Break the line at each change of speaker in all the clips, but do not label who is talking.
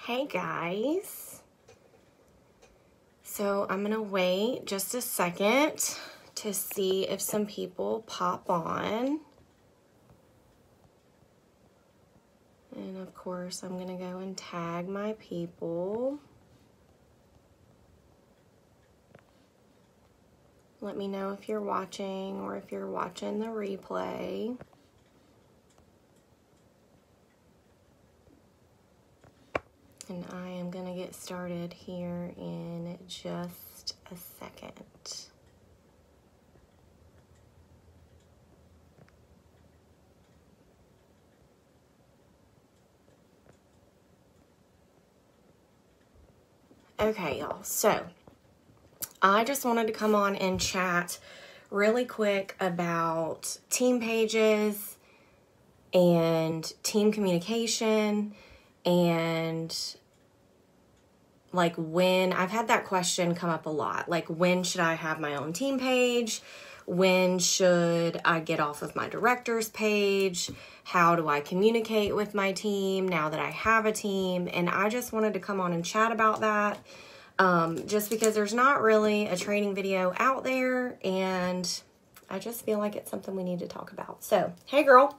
Hey guys, so I'm gonna wait just a second to see if some people pop on. And of course, I'm gonna go and tag my people. Let me know if you're watching or if you're watching the replay. And I am going to get started here in just a second. Okay, y'all. So, I just wanted to come on and chat really quick about team pages and team communication. And like when I've had that question come up a lot, like when should I have my own team page? When should I get off of my director's page? How do I communicate with my team now that I have a team? And I just wanted to come on and chat about that just because there's not really a training video out there, and I just feel like it's something we need to talk about. So, hey girl.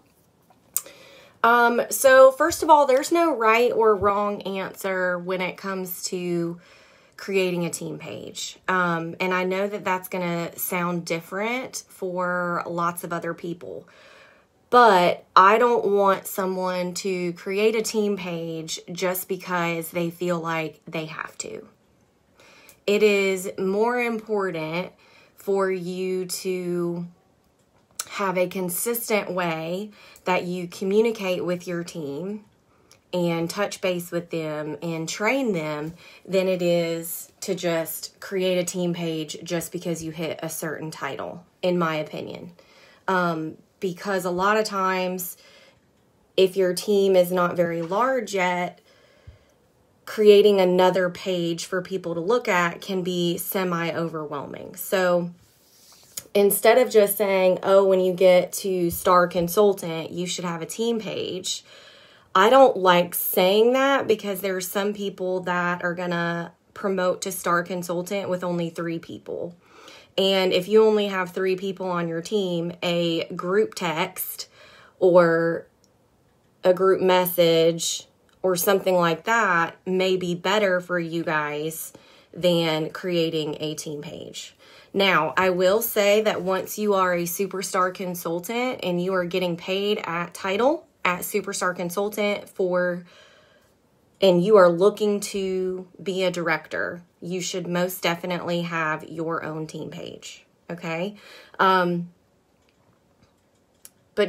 So first of all, there's no right or wrong answer when it comes to creating a team page. And I know that that's going to sound different for lots of other people, but I don't want someone to create a team page just because they feel like they have to. It is more important for you to have a consistent way that you communicate with your team and touch base with them and train them than it is to just create a team page just because you hit a certain title, in my opinion. Because a lot of times, if your team is not very large yet, creating another page for people to look at can be semi-overwhelming. So instead of just saying, oh, when you get to Star Consultant, you should have a team page, I don't like saying that because there's some people that are going to promote to Star Consultant with only 3 people. And if you only have 3 people on your team, a group text or a group message or something like that may be better for you guys than creating a team page. Now, I will say that once you are a superstar consultant and you are getting paid at title at superstar consultant and you are looking to be a director, you should most definitely have your own team page. Okay. But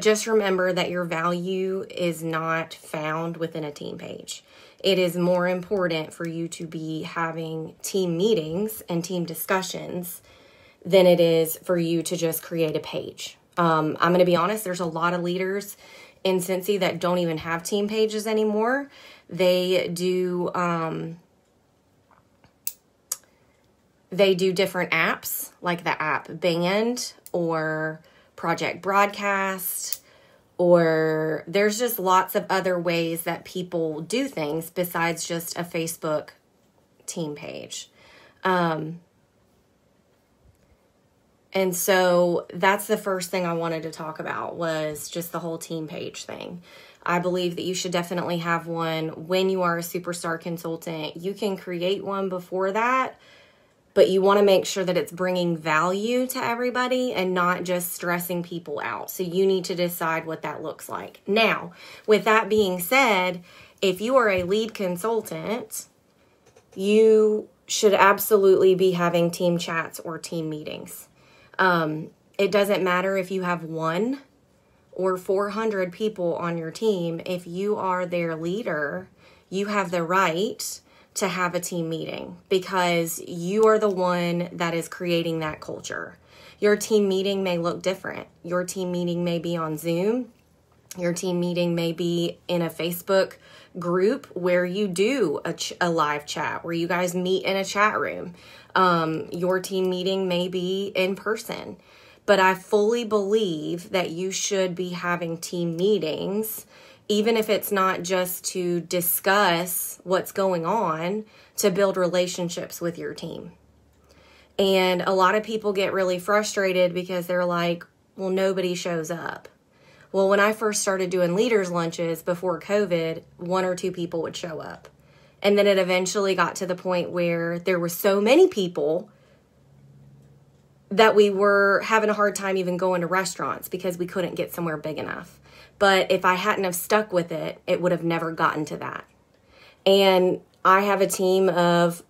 just remember that your value is not found within a team page. It is more important for you to be having team meetings and team discussions than it is for you to just create a page. I'm going to be honest, there's a lot of leaders in Cincy that don't even have team pages anymore. They do different apps like the app Band or Project Broadcast, or there's just lots of other ways that people do things besides just a Facebook team page. And so that's the first thing I wanted to talk about was just the whole team page thing. I believe that you should definitely have one when you are a superstar consultant. You can create one before that, but you want to make sure that it's bringing value to everybody and not just stressing people out. So you need to decide what that looks like. Now, with that being said, if you are a lead consultant, you should absolutely be having team chats or team meetings. It doesn't matter if you have 1 or 400 people on your team. If you are their leader, you have the right to have a team meeting because you are the one that is creating that culture. Your team meeting may look different. Your team meeting may be on Zoom. Your team meeting may be in a Facebook group where you do a live chat, where you guys meet in a chat room. Your team meeting may be in person. But I fully believe that you should be having team meetings even if it's not just to discuss what's going on, to build relationships with your team. And a lot of people get really frustrated because they're like, well, nobody shows up. Well, when I first started doing leaders lunches before COVID, 1 or 2 people would show up. And then it eventually got to the point where there were so many people that we were having a hard time even going to restaurants because we couldn't get somewhere big enough. But if I hadn't have stuck with it, it would have never gotten to that. And I have a team of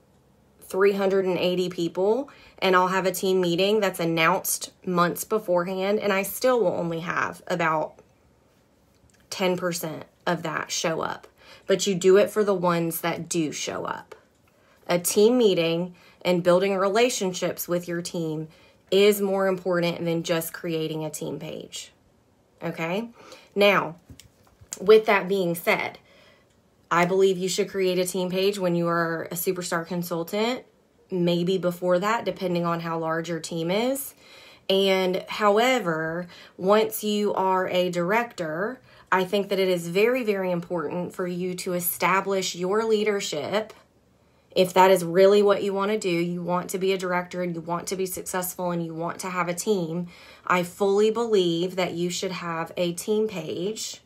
380 people, and I'll have a team meeting that's announced months beforehand, and I still will only have about 10% of that show up. But you do it for the ones that do show up. A team meeting and building relationships with your team is more important than just creating a team page. Okay? Now, with that being said, I believe you should create a team page when you are a superstar consultant, maybe before that, depending on how large your team is. And however, once you are a director, I think that it is very, very important for you to establish your leadership. If that is really what you want to do, you want to be a director and you want to be successful and you want to have a team, I fully believe that you should have a team page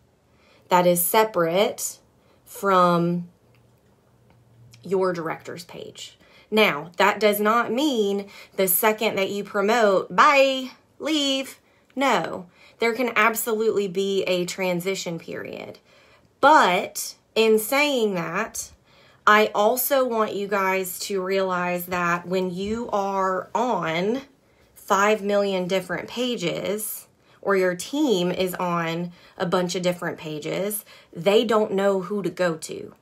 that is separate from your director's page. Now, that does not mean the second that you promote, bye, leave. No, there can absolutely be a transition period. But in saying that, I also want you guys to realize that when you are on 5 million different pages, or your team is on a bunch of different pages, they don't know who to go to.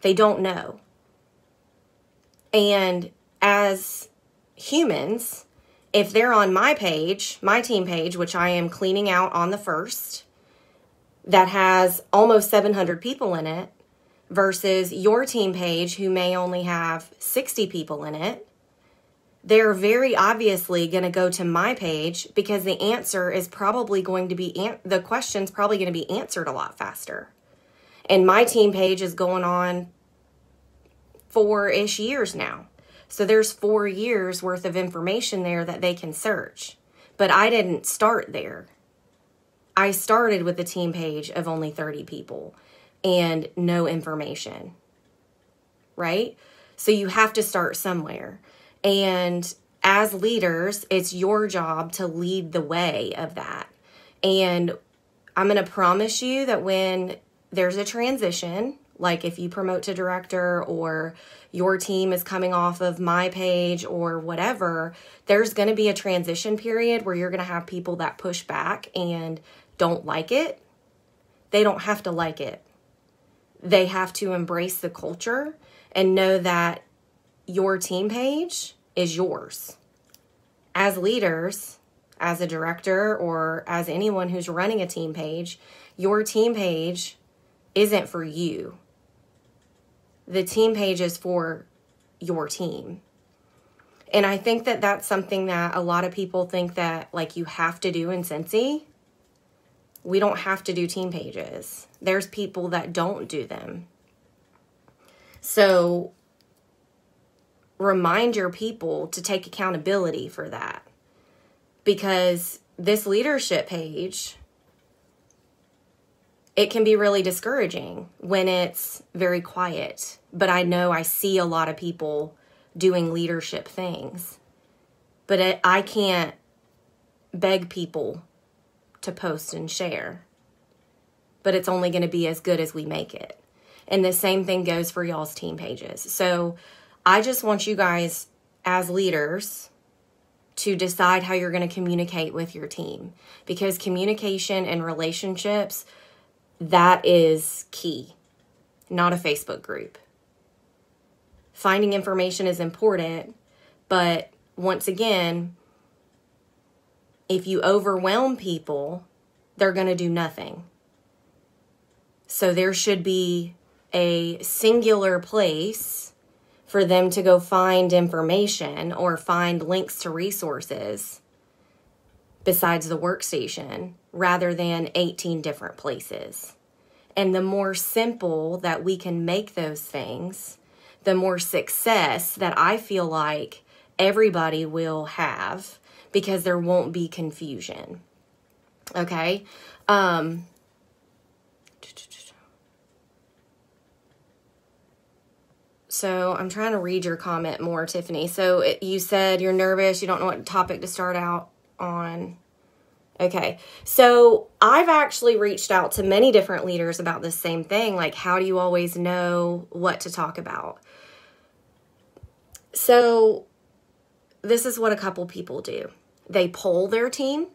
They don't know. And as humans, if they're on my page, my team page, which I am cleaning out on the 1st, that has almost 700 people in it, versus your team page who may only have 60 people in it, they're very obviously going to go to my page because the answer is probably going to be, the question's probably going to be answered a lot faster. And my team page is going on 4-ish years now. So there's 4 years worth of information there that they can search. But I didn't start there. I started with a team page of only 30 people and no information, right? So you have to start somewhere. And as leaders, it's your job to lead the way of that. And I'm going to promise you that when there's a transition, like if you promote to director or your team is coming off of my page or whatever, there's going to be a transition period where you're going to have people that push back and don't like it. They don't have to like it. They have to embrace the culture and know that your team page is yours. As leaders, as a director, or as anyone who's running a team page, your team page isn't for you. The team page is for your team. And I think that that's something that a lot of people think that like you have to do in Cincy. We don't have to do team pages. There's people that don't do them. So remind your people to take accountability for that. Because this leadership page, it can be really discouraging when it's very quiet. But I know I see a lot of people doing leadership things. But I can't beg people to post and share. But it's only going to be as good as we make it. And the same thing goes for y'all's team pages. So I just want you guys as leaders to decide how you're going to communicate with your team. Because communication and relationships, that is key. Not a Facebook group. Finding information is important, but once again, if you overwhelm people, they're going to do nothing. So there should be a singular place for them to go find information or find links to resources besides the workstation rather than 18 different places. And the more simple that we can make those things, the more success that I feel like everybody will have, because there won't be confusion. Okay? So I'm trying to read your comment more, Tiffany. So you said you're nervous, you don't know what topic to start out on. Okay, so I've actually reached out to many different leaders about this same thing. Like, how do you always know what to talk about? So this is what a couple people do. They poll their team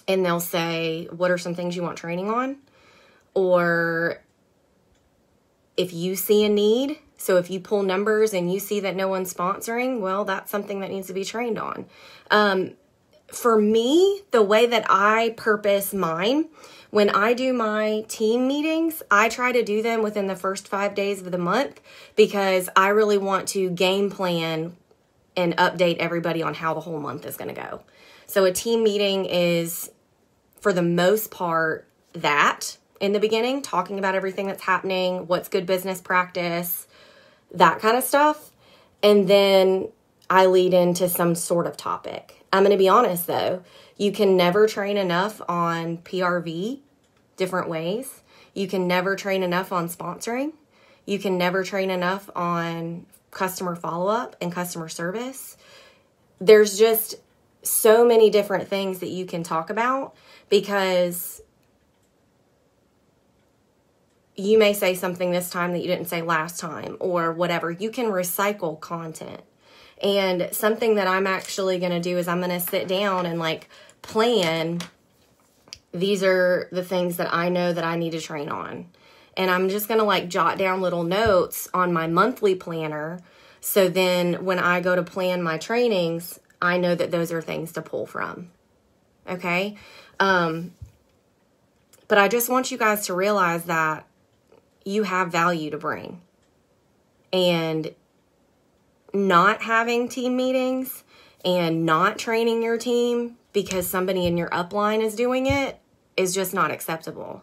and they'll say, what are some things you want training on? Or if you see a need, so if you pull numbers and you see that no one's sponsoring, well, that's something that needs to be trained on. For me, the way that I purpose mine, when I do my team meetings, I try to do them within the first 5 days of the month, because I really want to game plan and update everybody on how the whole month is going to go. So a team meeting is, for the most part, that in the beginning, talking about everything that's happening, what's good business practice, that kind of stuff. And then I lead into some sort of topic. I'm going to be honest though, you can never train enough on PRV, different ways. You can never train enough on sponsoring. You can never train enough on customer follow-up and customer service. There's just so many different things that you can talk about, because you may say something this time that you didn't say last time or whatever. You can recycle content. And something that I'm actually going to do is I'm going to sit down and like plan, these are the things that I know that I need to train on. And I'm just going to like jot down little notes on my monthly planner. So then when I go to plan my trainings, I know that those are things to pull from. Okay. But I just want you guys to realize that you have value to bring. And not having team meetings and not training your team because somebody in your upline is doing it is just not acceptable.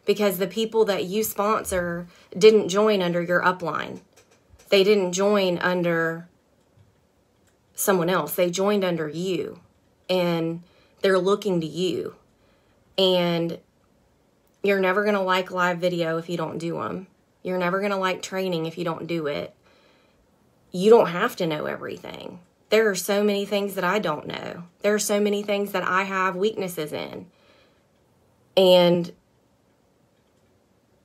Because the people that you sponsor didn't join under your upline. They didn't join under someone else. They joined under you. And they're looking to you. And you're never going to like live video if you don't do them. You're never going to like training if you don't do it. You don't have to know everything. There are so many things that I don't know. There are so many things that I have weaknesses in. And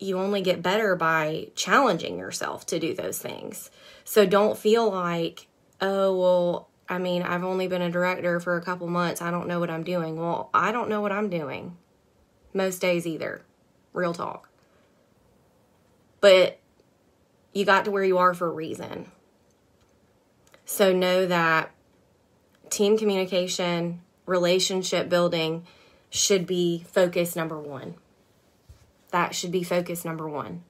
you only get better by challenging yourself to do those things. So don't feel like, oh, well, I mean, I've only been a director for a couple months. I don't know what I'm doing. Well, I don't know what I'm doing most days either. Real talk. But you got to where you are for a reason. So know that team communication, relationship building should be focus number one. That should be focus number one.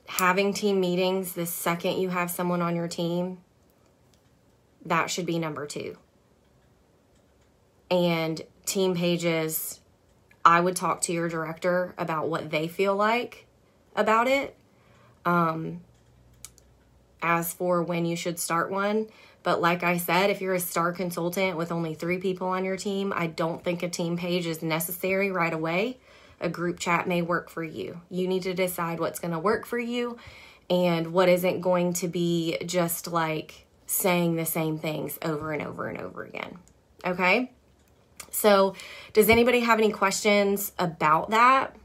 Having team meetings the second you have someone on your team, that should be number two. And team pages, I would talk to your director about what they feel like about it. As for when you should start one. But like I said, if you're a star consultant with only 3 people on your team, I don't think a team page is necessary right away. A group chat may work for you. You need to decide what's going to work for you and what isn't going to be just like saying the same things over and over and over again. Okay? So does anybody have any questions about that?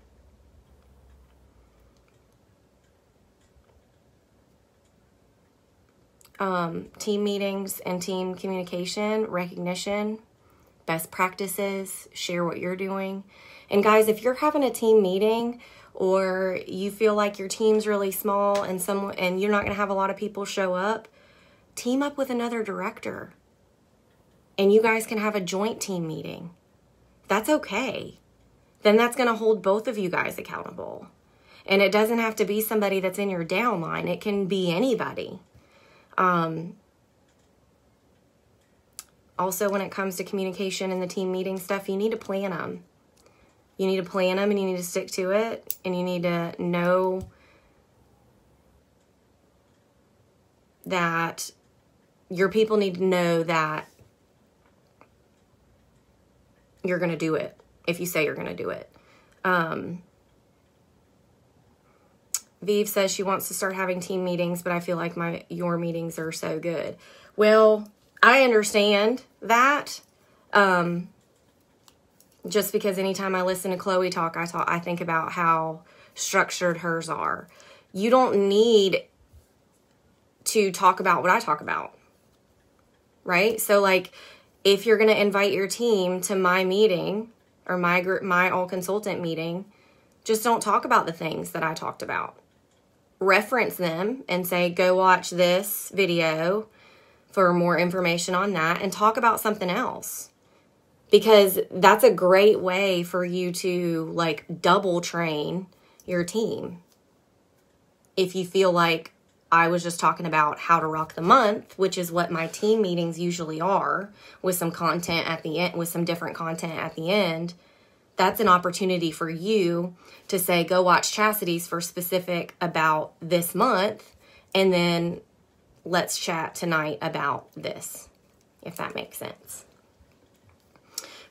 Team meetings and team communication, recognition, best practices, share what you're doing. And guys, if you're having a team meeting or you feel like your team's really small and you're not going to have a lot of people show up, team up with another director. And you guys can have a joint team meeting. That's okay. Then that's going to hold both of you guys accountable. And it doesn't have to be somebody that's in your downline. It can be anybody. also when it comes to communication and the team meeting stuff, you need to plan them. You need to plan them and you need to stick to it. And you need to know that your people need to know that you're going to do it if you say you're going to do it. Vive says she wants to start having team meetings, but I feel like your meetings are so good. Well, I understand that. Just because anytime I listen to Chloe talk, I think about how structured hers are. You don't need to talk about what I talk about, right? So like, if you're going to invite your team to my meeting or my group, my all consultant meeting, just don't talk about the things that I talked about. Reference them and say, go watch this video for more information on that, and talk about something else. Because that's a great way for you to like double train your team. If you feel like I was just talking about how to rock the month, which is what my team meetings usually are, with some content at the end, with some different content at the end, that's an opportunity for you to say, go watch Chastity's for specific about this month, and then let's chat tonight about this, if that makes sense.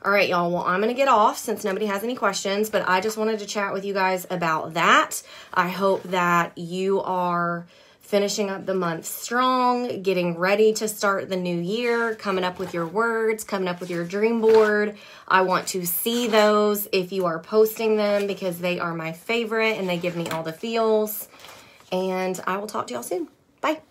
All right, y'all. Well, I'm going to get off since nobody has any questions, but I just wanted to chat with you guys about that. I hope that you are finishing up the month strong, getting ready to start the new year, coming up with your words, coming up with your dream board. I want to see those if you are posting them, because they are my favorite and they give me all the feels. And I will talk to y'all soon. Bye.